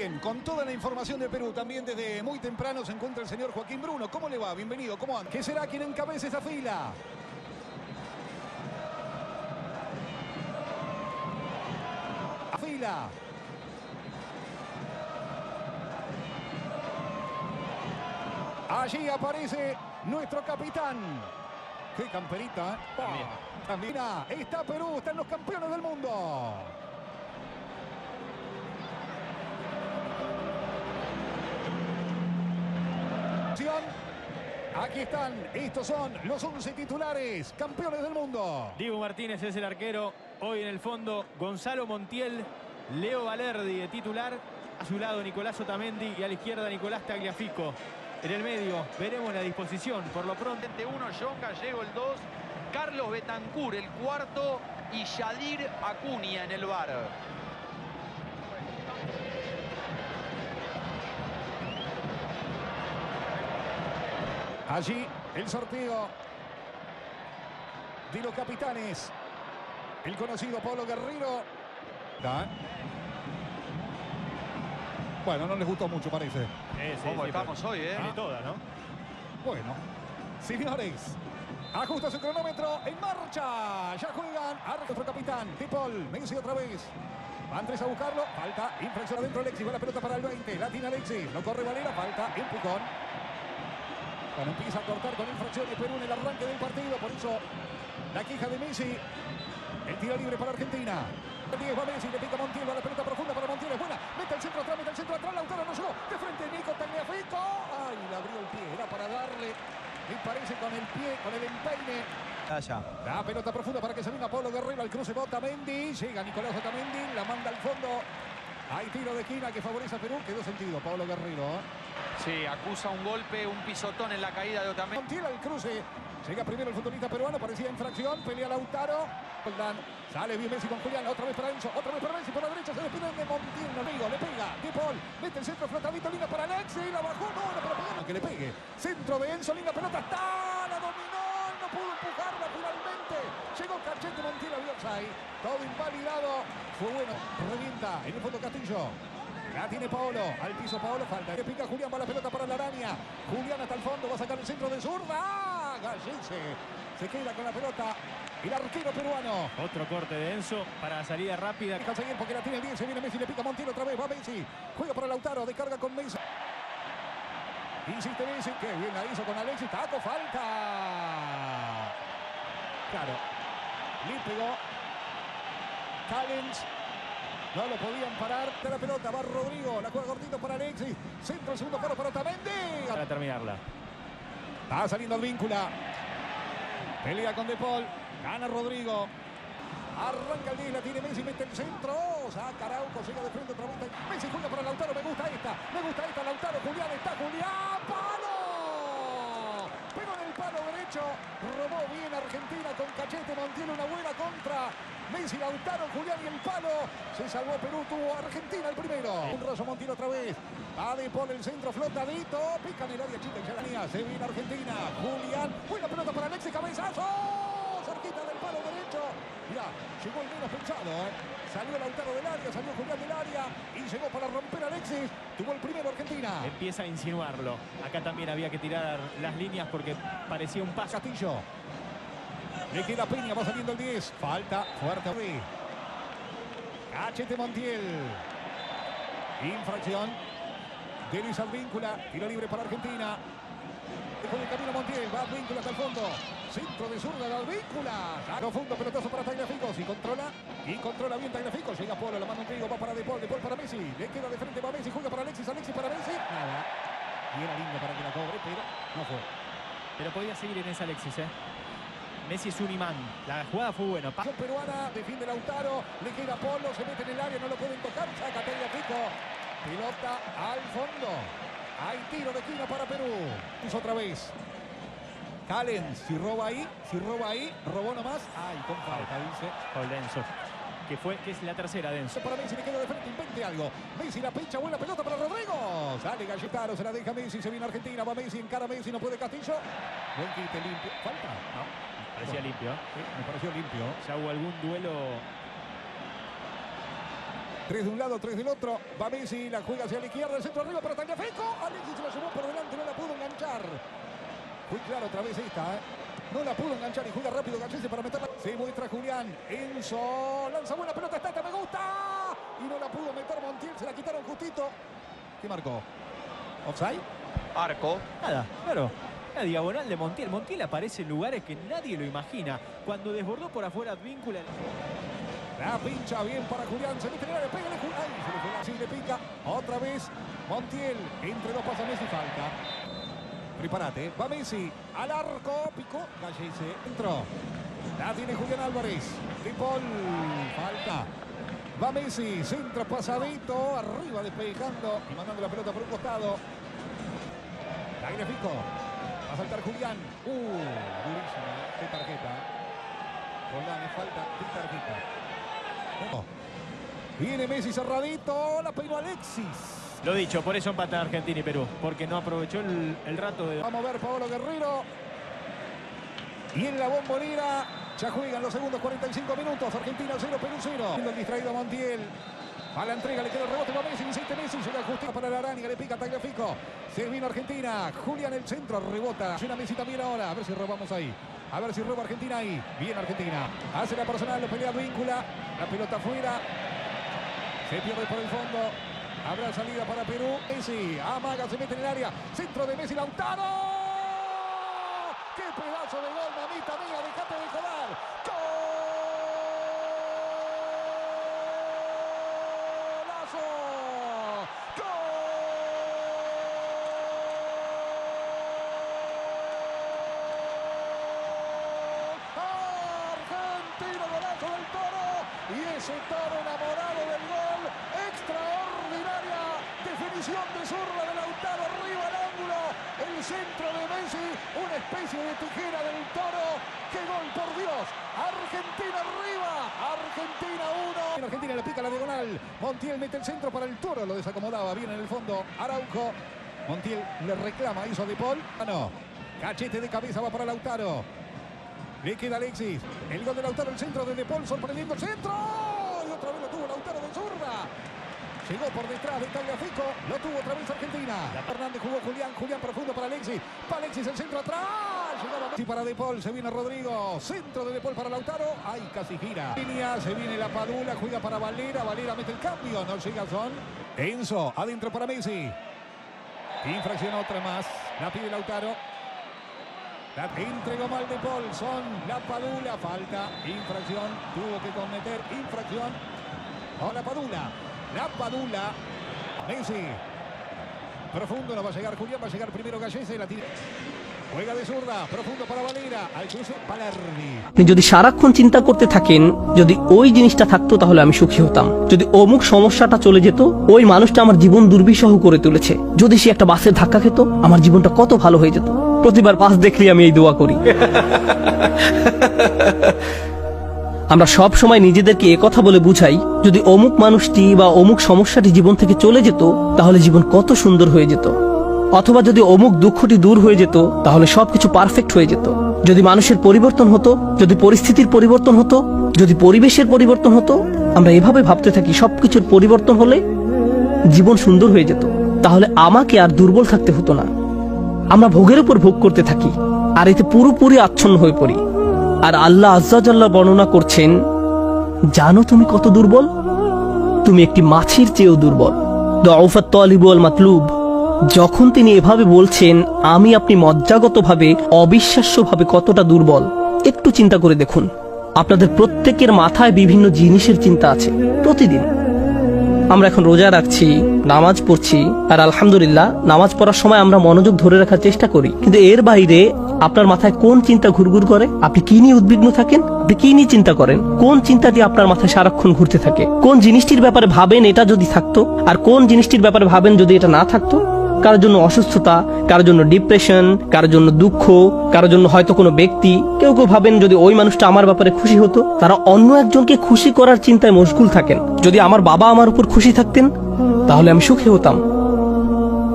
Bien, con toda la información de Perú, también desde muy temprano se encuentra el señor Joaquín Bruno. ¿Cómo le va? Bienvenido, ¿cómo anda? ¿Qué será quien encabece esa fila? A fila. Allí aparece nuestro capitán. ¡Qué camperita! También está Perú, están los campeones del mundo. Aquí están, estos son los 11 titulares, campeones del mundo. Diego Martínez es el arquero, hoy en el fondo Gonzalo Montiel, Leo Valerdi de titular, a su lado Nicolás Otamendi y a la izquierda Nicolás Tagliafico. En el medio veremos la disposición, por lo pronto. 1, John Gallego el 2, Carlos Betancur el 4 y Yadir Acuña en el VAR. Allí el sorteo de los capitanes. El conocido Pablo Guerrero. Bueno, no les gustó mucho, parece. ¿Cómo estamos hoy, Tiene toda, ¿no? Bueno, señores, ajusta su cronómetro, en marcha. Ya juegan a nuestro capitán, De Paul. Messi otra vez. Van tres a buscarlo. Falta, infracción adentro Alexis. Va la pelota para el 20. La tiene Alexis. Lo corre Valera. Falta, empujón. Bueno, empieza a cortar con infracciones Perú en el arranque del partido. Por eso la queja de Messi. El tiro libre para Argentina. 10 va Messi, le pica Montiel, va la pelota profunda para Montiel, es buena. Mete el centro atrás, Lautaro no llegó. De frente Nico Tagliafico. Ay, le abrió el pie, era para darle. Me parece con el pie, con el empeine. Allá. La pelota profunda para que se venga Pablo Guerrero al cruce. Otamendi, llega Nicolás Otamendi, la manda al fondo. Hay tiro de esquina que favorece a Perú. Quedó sentido Pablo Guerrero. Sí, acusa un golpe, un pisotón en la caída de Otamendi. Montiel al cruce. Llega primero el futbolista peruano, parecía infracción. Pelea Lautaro. Sale bien Messi con Julián. Otra vez para Enzo. Otra vez para Messi por la derecha. Se despide de Montiel. Le pega. De Paul. Mete el centro flotadito. Linda para Alexis. La bajó. No, pero pegar. Que le pegue. Centro de Enzo. Linda pelota. Está. La dominó. No pudo empujarla finalmente. Llegó Cachete. Montiel había offside. Todo invalidado. Fue bueno. Revienta. En el fondo Castillo. La tiene Paolo, al piso Paolo, falta. Le pica Julián, va la pelota para la araña. Julián hasta el fondo, va a sacar el centro de zurda. ¡Ah! Gallese se queda con la pelota. El arquero peruano. Otro corte de Enzo para salida rápida. Deja seguir porque la tiene el 10, se viene Messi, le pica Montiel otra vez, va Messi. Juega para Lautaro, descarga con Messi. Insiste Messi, que bien la hizo con Alexis. Taco, falta. Claro, le pegó. Callens. No lo podían parar. De la pelota va Rodrigo. La juega cortito para Alexis. Centro, el segundo paro para Otamendi. Para terminarla. Va saliendo el víncula. Pelea con De Paul. Gana Rodrigo. Arranca el 10. La tiene Messi. Mete el centro. Saca Araujo. Llega de frente otra vez. Messi juega para Lautaro. Me gusta esta. Lautaro. Julián. Está Julián. ¡Palo! Pegó en el palo derecho. Robó bien Argentina con Cachete. Montiel una buena contra. Messi, Lautaro, Julián y el palo. Se salvó Perú, tuvo Argentina el primero. Un Rayo Montiel otra vez. Va De Paul el centro, flotadito. Pica en el área chica y ya venía. Se viene Argentina. Julián. Buena pelota para Alexis, cabezazo. Cerquita del palo derecho. Mirá, llegó el menos pensado. Salió Lautaro del área, salió Julián del área. Y llegó para romper Alexis. Tuvo el primero Argentina. Empieza a insinuarlo. Acá también había que tirar las líneas porque parecía un paso. Castillo. Le queda Peña, va saliendo el 10. Falta fuerte. Cachete Montiel. Infracción de Luis Advíncula. Tiro libre para Argentina. Dejó de camino Montiel. Va Advíncula hasta el fondo. Centro de zurda de Advíncula. Profundo pelotazo para Tagliafico. Y controla bien Tagliafico. Llega Polo, la mano en trigo. Va para De Paul para Messi. Le queda de frente para Messi. Juega para Alexis para Messi. Nada. Y era lindo para que la cobre, pero no fue. Pero podía seguir en esa Alexis, Messi es un imán. La jugada fue buena. Peruana, defiende Lautaro, le queda Polo, se mete en el área, no lo pueden tocar, saca Tagliafico. Pelota al fondo. Hay tiro de esquina para Perú. Otra vez. Callens, si roba ahí, robó nomás. Ay, con falta, dice. Con Denso. Que es la tercera de Enzo. Para Messi, le queda de frente, invente algo. Messi la pincha, buena pelota para Rodrigo. Sale Galletaro, se la deja Messi, se viene Argentina, va Messi, encara Messi, no puede Castillo. Buen quite limpio. ¿Falta? No. Parecía limpio. Sí, me pareció limpio. Ya hubo algún duelo 3 de un lado, 3 del otro. Va Messi, la juega hacia la izquierda, el centro arriba para Tagliafico. Alexis se la llevó por delante, no la pudo enganchar. Muy claro otra vez esta, No la pudo enganchar y juega rápido Gallese para meterla. Se muestra Julián. Enzo lanza buena pelota, esta me gusta. Y no la pudo meter Montiel, se la quitaron justito. ¿Qué marcó? ¿Offside? Arco. Nada, claro. La diagonal de Montiel. Montiel aparece en lugares que nadie lo imagina. Cuando desbordó por afuera Advíncula. La pincha bien para Julián. Se mete en el área, pégale Julián. Ay, se le fue así, le pica. Otra vez Montiel. Entre dos pasa Messi, falta. Preparate. Va Messi al arco. Picó Gallese. Entró. La tiene Julián Álvarez. De Paul. Falta. Va Messi. Centro pasadito. Arriba despejando. Y mandando la pelota por un costado. Tagliafico. Va a saltar Julián. Durísima. De tarjeta. Roldán, es falta de tarjeta. No. Viene Messi cerradito. La peinó Alexis. Lo dicho, por eso empatan Argentina y Perú. Porque no aprovechó el rato de... Vamos a ver Paolo Guerrero. Y en la Bombonera ya juegan los segundos 45 minutos. Argentina 0, Perú 0. El distraído Montiel. A la entrega le queda el rebote para Messi. Insiste Messi. Llega justicia para la araña. Le pica Tagliafico. Se vino Argentina. Julián el centro. Rebota. Llena Messi también ahora. A ver si robamos ahí. A ver si roba Argentina ahí. Bien Argentina. Hace la personal. Lo pelea Advíncula. La pelota afuera. Se pierde por el fondo. Habrá salida para Perú. Messi. Amaga. Se mete en el área. Centro de Messi. Lautaro. ¡Qué pedazo de gol, mamita mía! ¡Dejate de joder! ¡Golazo! ¡Gol! ¡Argentino, golazo del Toro! Y ese Toro enamorado del gol. Extraordinaria definición de zurda de Lautaro. Arriba al ángulo. El centro de Messi. Una especie de tijera del Toro. ¡Qué gol, por Dios! Argentina arriba. Argentina 1. Argentina le pica la diagonal. Montiel mete el centro para el Toro. Lo desacomodaba bien en el fondo. Araujo. Montiel le reclama. Hizo De Paul. No. Cachete de cabeza va para Lautaro. Le queda Alexis. El gol de Lautaro. El centro de Paul. Sorprendiendo el centro. Y otra vez lo tuvo Lautaro de zurda. Llegó por detrás de Tagliafico. Lo tuvo otra vez Argentina. Fernández jugó Julián. Julián profundo para Alexis. Para Alexis el centro atrás. Llegaba Messi para De Paul. Se viene Rodrigo. Centro de Paul para Lautaro. Ay, casi gira. Línea. Se viene la Padula. Juega para Valera. Valera mete el cambio. No llega Son. Enzo. Adentro para Messi. Infracción otra más. La pide Lautaro. La entregó mal De Paul. Son. La Padula. Falta. Infracción. Tuvo que cometer infracción. O la Padula. La Padula. Messi. Profundo, no va a llegar Julián, va a llegar primero Gallese. La tira. Juega de zurda. Profundo para Valera. Al cruce Palermi. যদি সারাক্ষণ চিন্তা করতে থাকেন যদি ওই জিনিসটা থাকতো তাহলে আমি সুখী হতাম। যদি অমুক সমস্যাটা চলে যেত, ওই মানুষটা আমার জীবন দুর্বিষহ করে তুলেছে, যদি সে একটা বাসের ধাক্কা খেত, আমার জীবনটা কত ভালো হয়ে যেত। প্রতিবার বাস দেখলে আমি এই দোয়া করি। আমরা সব সময় নিজেদেরকে একথা বলে বুঝাই, যদি অমুক মানুষটি বা অমুক সমস্যাটি জীবন থেকে চলে যেত তাহলে জীবন কত সুন্দর হয়ে যেত, অথবা যদি অমুক দুঃখটি দূর হয়ে যেত তাহলে সবকিছু পারফেক্ট হয়ে যেত। যদি মানুষের পরিবর্তন হতো, যদি পরিস্থিতির পরিবর্তন হতো, যদি পরিবেশের পরিবর্তন হতো, আমরা এভাবে ভাবতে থাকি সবকিছুর পরিবর্তন হলে জীবন সুন্দর হয়ে যেত, তাহলে আমাকে আর দুর্বল থাকতে হতো না। আমরা ভোগের উপর ভোগ করতে থাকি আর এতে পুরোপুরি আচ্ছন্ন হয়ে পড়ি। আর আল্লাহ আজ্জা জাল্লা বর্ণনা করছেন, জানো তুমি কত দুর্বল? তুমি একটি মাছির চেয়েও দুর্বল। দুআফাত তালিব ওয়াল মাতলুব। যখন তিনি এভাবে বলছেন, আমি আপনি মজ্জাগতভাবে অবিশ্বাস্যভাবে কতটা দুর্বল, একটু চিন্তা করে দেখুন। আপনাদের প্রত্যেকের মাথায় বিভিন্ন জিনিসের চিন্তা আছে প্রতিদিন। আমরা এখন রোজা রাখছি, নামাজ পড়ছি, আর আলহামদুলিল্লাহ নামাজ পড়ার সময় আমরা মনোযোগ ধরে রাখার চেষ্টা করি, কিন্তু এর বাইরে আপনার মাথায় কোন চিন্তা ঘুরঘুর করে? আপনি কি নিয়ে উদ্বিগ্ন থাকেন? আপনি কি নিয়ে চিন্তা করেন? কোন চিন্তাটি আপনার মাথায় সারাক্ষণ ঘুরতে থাকে? কোন জিনিসটির ব্যাপারে ভাবেন এটা যদি থাকতো, আর কোন জিনিসটির ব্যাপারে ভাবেন যদি এটা না থাকতো? কারোর জন্য অসুস্থতা, কারোর জন্য ডিপ্রেশন, কারোর জন্য দুঃখ, কারোর জন্য হয়তো কোনো ব্যক্তি। কেউ কেউ ভাবেন যদি ওই মানুষটা আমার ব্যাপারে খুশি হতো। তারা অন্য একজনকে খুশি করার চিন্তায় মশগুল থাকেন। যদি আমার বাবা আমার উপর খুশি থাকতেন তাহলে আমি সুখী হতাম।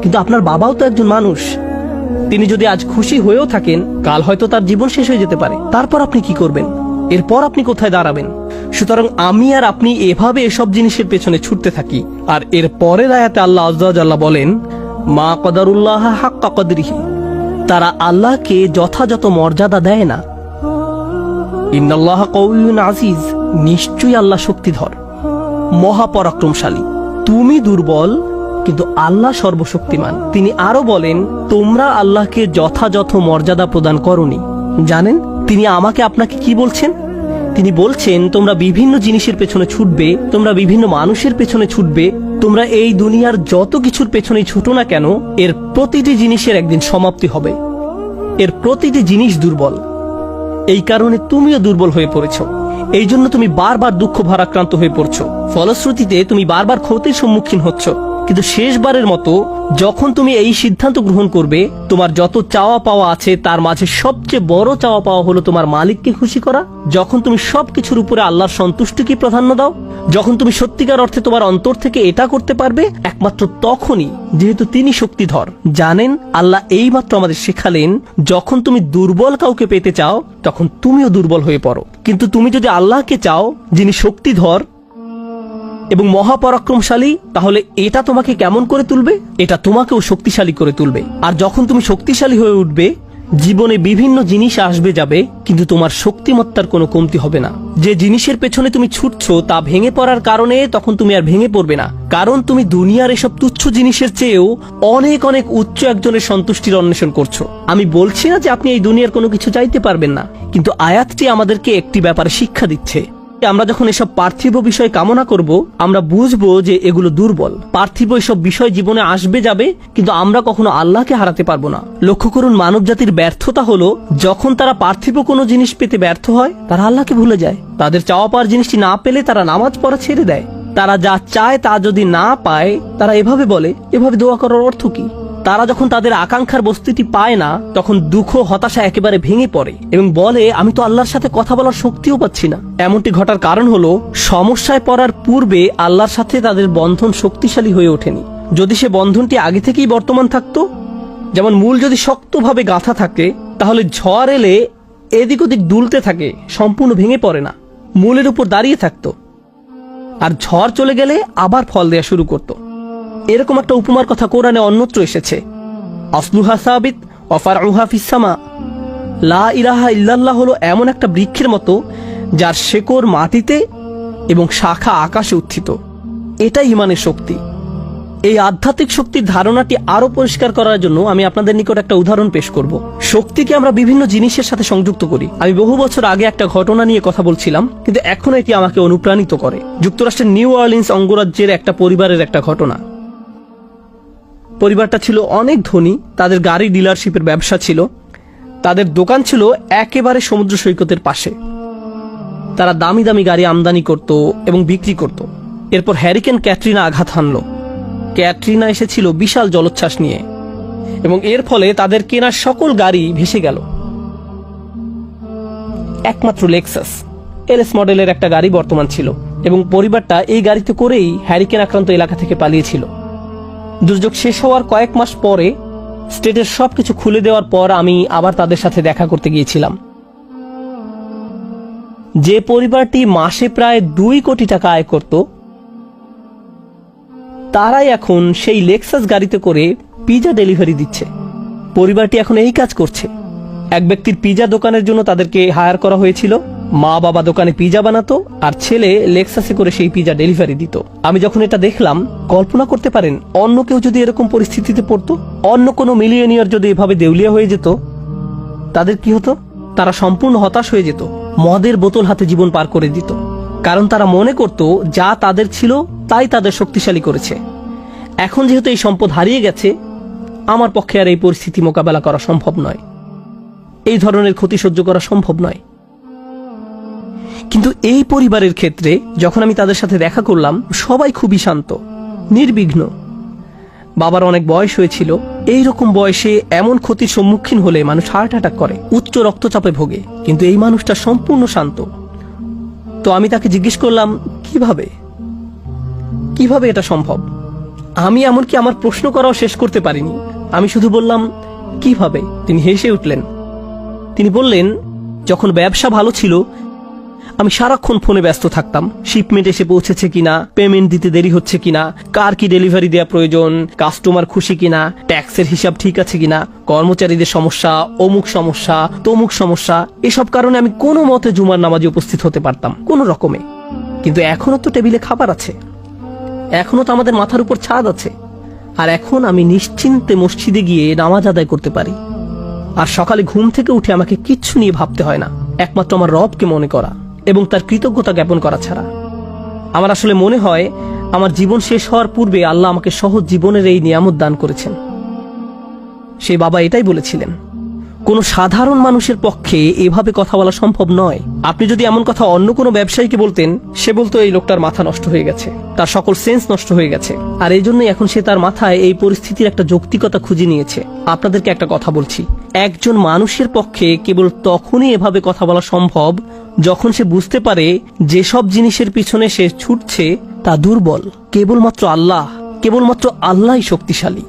কিন্তু আপনার বাবাও তো একজন মানুষ, তিনি যদি আজ খুশি হয়েও থাকেন, কাল হয়তো তার জীবন শেষ হয়ে যেতে পারে। তারপর আপনি কি করবেন? এরপর আপনি কোথায় দাঁড়াবেন? সুতরাং আমি আর আপনি এভাবে এসব জিনিসের পেছনে ছুটতে থাকি। আর এর পরের আয়াতে আল্লাহ আযজা ওয়া জাল্লা বলেন, মা কদারুল্লাহ হাক্কা কদরিহি, তারা আল্লাহকে যথাযথ মর্যাদা দেয় না। ইন্নাল্লাহা কাউইয়ুন আজিজ, নিশ্চয়ই আল্লাহ শক্তিধর, মহাপরাক্রমশালী। তুমি দুর্বল, কিন্তু আল্লাহ সর্বশক্তিমান। তিনি আরো বলেন, তোমরা আল্লাহকে যথাযথ মর্যাদা প্রদান করনি। জানেন তিনি আমাকে আপনাকে কি বলছেন? তিনি বলছেন, তোমরা বিভিন্ন জিনিসের পেছনে ছুটবে, তোমরা বিভিন্ন মানুষের পেছনে ছুটবে, তোমরা এই দুনিয়ার যত কিছুর পেছনেই ছুটো না কেন, এর প্রতিটি জিনিসের একদিন সমাপ্তি হবে। এর প্রতিটি জিনিস দুর্বল। এই কারণে তুমিও দুর্বল হয়ে পড়েছ। এই জন্য তুমি বারবার দুঃখ ভারাক্রান্ত হয়ে পড়ছো। ফলশ্রুতিতে তুমি বারবার ক্ষতির সম্মুখীন হচ্ছ। কিন্তু শেষবারের মতো যখন তুমি এই সিদ্ধান্ত গ্রহণ করবে, তোমার যত চাওয়া পাওয়া আছে তার মাঝে সবচেয়ে বড় চাওয়া পাওয়া হলো তোমার মালিককে খুশি করা, যখন তুমি সবকিছুর উপরে আল্লাহর সন্তুষ্টিকে প্রাধান্য দাও, যখন তুমি সত্যিকার অর্থে তোমার অন্তর থেকে এটা করতে পারবে, একমাত্র তখনই, যেহেতু তিনি শক্তিধর। জানেন আল্লাহ এইমাত্র আমাদের শেখালেন, যখন তুমি দুর্বল কাউকে পেতে চাও তখন তুমিও দুর্বল হয়ে পড়ো। কিন্তু তুমি যদি আল্লাহকে চাও, যিনি শক্তিধর এবং মহাপরাক্রমশালী, তাহলে এটা তোমাকে কেমন করে তুলবে? এটা তোমাকেও শক্তিশালী করে তুলবে। আর যখন তুমি শক্তিশালী হয়ে উঠবে, জীবনে বিভিন্ন জিনিস আসবে যাবে, কিন্তু তোমার শক্তিমত্তার কোনো কমতি হবে না। যে জিনিসের পেছনে তুমি ছুটছো তা ভেঙে পড়ার কারণে তখন তুমি আর ভেঙে পড়বে না, কারণ তুমি দুনিয়ার এসব তুচ্ছ জিনিসের চেয়েও অনেক অনেক উচ্চ একজনের সন্তুষ্টির অন্বেষণ করছো। আমি বলছি না যে আপনি এই দুনিয়ার কোনো কিছু চাইতে পারবেন না, কিন্তু আয়াতটি আমাদেরকে একটি ব্যাপারে শিক্ষা দিচ্ছে। আমরা যখন এসব পার্থিব বিষয় কামনা করব, আমরা বুঝবো যে এগুলো দুর্বল। পার্থিব এসব বিষয় জীবনে আসবে যাবে, কিন্তু আমরা কখনো আল্লাহকে হারাতে পারবো না। লক্ষ্য করুন, মানব জাতির ব্যর্থতা হলো, যখন তারা পার্থিব কোনো জিনিস পেতে ব্যর্থ হয়, তারা আল্লাহকে ভুলে যায়। তাদের চাওয়া পাওয়ার জিনিসটি না পেলে তারা নামাজ পড়া ছেড়ে দেয়। তারা যা চায় তা যদি না পায়, তারা এভাবে বলে, এভাবে দোয়া করার অর্থ কি? তারা যখন তাদের আকাঙ্ক্ষার বস্তুটি পায় না, তখন দুঃখ হতাশা একেবারে ভেঙে পড়ে এবং বলে, আমি তো আল্লাহর সাথে কথা বলার শক্তিও পাচ্ছি না। এমনটি ঘটার কারণ হলো, সমস্যায় পড়ার পূর্বে আল্লাহর সাথে তাদের বন্ধন শক্তিশালী হয়ে ওঠেনি। যদি সে বন্ধনটি আগে থেকেই বর্তমান থাকতো, যেমন মূল যদি শক্তভাবে গাঁথা থাকে, তাহলে ঝড় এলে এদিক ওদিক দুলতে থাকে, সম্পূর্ণ ভেঙে পড়ে না, মূলের উপর দাঁড়িয়ে থাকতো। আর ঝড় চলে গেলে আবার ফল দেয়া শুরু করতো। এরকম একটা উপমার কথা কোরআনে অন্যত্র এসেছে, আসলুহা সাবিত ওয়া ফারউহা ফিস সামা। লা ইলাহা ইল্লাল্লাহ হলো এমন একটা বৃক্ষের মতো, যার শেকড় মাটিতে এবং শাখা আকাশে উত্থিত। এটাই ঈমানের শক্তি। এই আধ্যাত্মিক শক্তির ধারণাটি আরো পরিষ্কার করার জন্য আমি আপনাদের নিকট একটা উদাহরণ পেশ করব। শক্তিকে আমরা বিভিন্ন জিনিসের সাথে সংযুক্ত করি। আমি বহু বছর আগে একটা ঘটনা নিয়ে কথা বলছিলাম, কিন্তু এখন এটি আমাকে অনুপ্রাণিত করে। যুক্তরাষ্ট্রের নিউ অরলিন্স অঙ্গরাজ্যের একটা পরিবারের একটা ঘটনা। পরিবারটা ছিল অনেক ধনী, তাদের গাড়ি ডিলারশিপের ব্যবসা ছিল, তাদের দোকান ছিল একেবারে সমুদ্র সৈকতের পাশে। তারা দামি দামি গাড়ি আমদানি করত এবং বিক্রি করত। এরপর হ্যারিকেন ক্যাটরিনা আঘাত হানল। ক্যাটরিনা এসেছিল বিশাল জলোচ্ছ্বাস নিয়ে এবং এর ফলে তাদের কেনা সকল গাড়ি ভেসে গেল। একমাত্র লেক্সাস এলএস মডেলের একটা গাড়ি বর্তমান ছিল এবং পরিবারটা এই গাড়িতে করেই হ্যারিকেন আক্রান্ত এলাকা থেকে পালিয়েছিল। দুর্যোগ শেষ হওয়ার কয়েক মাস পরে স্টেটের সবকিছু খুলে দেওয়ার পর আমি আবার তাদের সাথে দেখা করতে গিয়েছিলাম। যে পরিবারটি মাসে প্রায় 2 কোটি টাকা আয় করত, তারাই এখন সেই লেক্সাস গাড়িতে করে পিজা ডেলিভারি দিচ্ছে। পরিবারটি এখন এই কাজ করছে। এক ব্যক্তির পিজা দোকানের জন্য তাদেরকে হায়ার করা হয়েছিল। মা বাবা দোকানে পিজা বানাতো আর ছেলে লেক্সাসে করে সেই পিজা ডেলিভারি দিত। আমি যখন এটা দেখলাম, কল্পনা করতে পারেন অন্য কেউ যদি এরকম পরিস্থিতিতে পড়তো, অন্য কোনো মিলিয়নিয়ার যদি এভাবে দেউলিয়া হয়ে যেত, তাদের কি হতো? তারা সম্পূর্ণ হতাশ হয়ে যেত, মদের বোতল হাতে জীবন পার করে দিত। কারণ তারা মনে করত যা তাদের ছিল তাই তাদের শক্তিশালী করেছে। এখন যেহেতু এই সম্পদ হারিয়ে গেছে, আমার পক্ষে আর এই পরিস্থিতি মোকাবেলা করা সম্ভব নয়, এই ধরনের ক্ষতি সহ্য করা সম্ভব নয়। কিন্তু এই পরিবারের ক্ষেত্রে যখন আমি তাদের সাথে দেখা করলাম, সবাই খুবই শান্ত, নির্বিঘ্ন। বাবার অনেক বয়স হয়েছিল। এই রকম বয়সে এমন ক্ষতির সম্মুখীন হলে মানুষ হার্ট অ্যাটাক করে, উচ্চ রক্তচাপে ভোগে, কিন্তু এই মানুষটা সম্পূর্ণ শান্ত। তো আমি তাকে জিজ্ঞেস করলাম, কিভাবে এটা সম্ভব? আমি এমনকি আমার প্রশ্ন করাও শেষ করতে পারিনি, আমি শুধু বললাম, কিভাবে? তিনি হেসে উঠলেন। তিনি বললেন, যখন ব্যবসা ভালো ছিল আমি সারাক্ষণ ফোনে ব্যস্ত থাকতাম। শিপমেন্ট এসে পৌঁছেছে কিনা, পেমেন্ট দিতে দেরি হচ্ছে কিনা, কার কি ডেলিভারি দেওয়া প্রয়োজন, কাস্টমার খুশি কিনা, ট্যাক্সের হিসাব ঠিক আছে কিনা, কর্মচারীদের সমস্যা, অমুক সমস্যা, তমুক সমস্যা, এসব কারণে আমি কোনো মতে জুমার নামাজে উপস্থিত হতে পারতাম কোনো রকমে। কিন্তু এখনো তো টেবিলে খাবার আছে, এখনো তো আমাদের মাথার উপর ছাদ আছে, আর এখন আমি নিশ্চিন্তে মসজিদে গিয়ে নামাজ আদায় করতে পারি। আর সকালে ঘুম থেকে উঠে আমাকে কিচ্ছু নিয়ে ভাবতে হয় না, একমাত্র আমার রবকে মনে করা এবং তার কৃতজ্ঞতা জ্ঞাপন করা ছাড়া। আমার আসলে মনে হয় আমার জীবন শেষ হওয়ার পূর্বে আল্লাহ আমাকে সহজ জীবনের এই নিয়ামত দান করেছেন। সেই বাবা এটাই বলেছিলেন, কোন সাধারণ মানুষের পক্ষে এভাবে কথা বলা সম্ভব নয়। আপনি যদি এমন কথা অন্য কোনো ব্যবসায়ীকে বলতেন, সে বলতো এই লোকটার মাথা নষ্ট হয়ে গেছে, তার সকল সেন্স নষ্ট হয়ে গেছে। আর এই জন্যই এখন সে তার মাথায় এই পরিস্থিতির একটা যৌক্তিকতা খুঁজে নিয়েছে। আপনাদেরকে একটা কথা বলছি, একজন মানুষের পক্ষে কেবল তখনই এভাবে কথা বলা সম্ভব যখন সে বুঝতে পারে যেসব জিনিসের পিছনে সে ছুটছে তা দুর্বল, কেবলমাত্র আল্লাহই শক্তিশালী।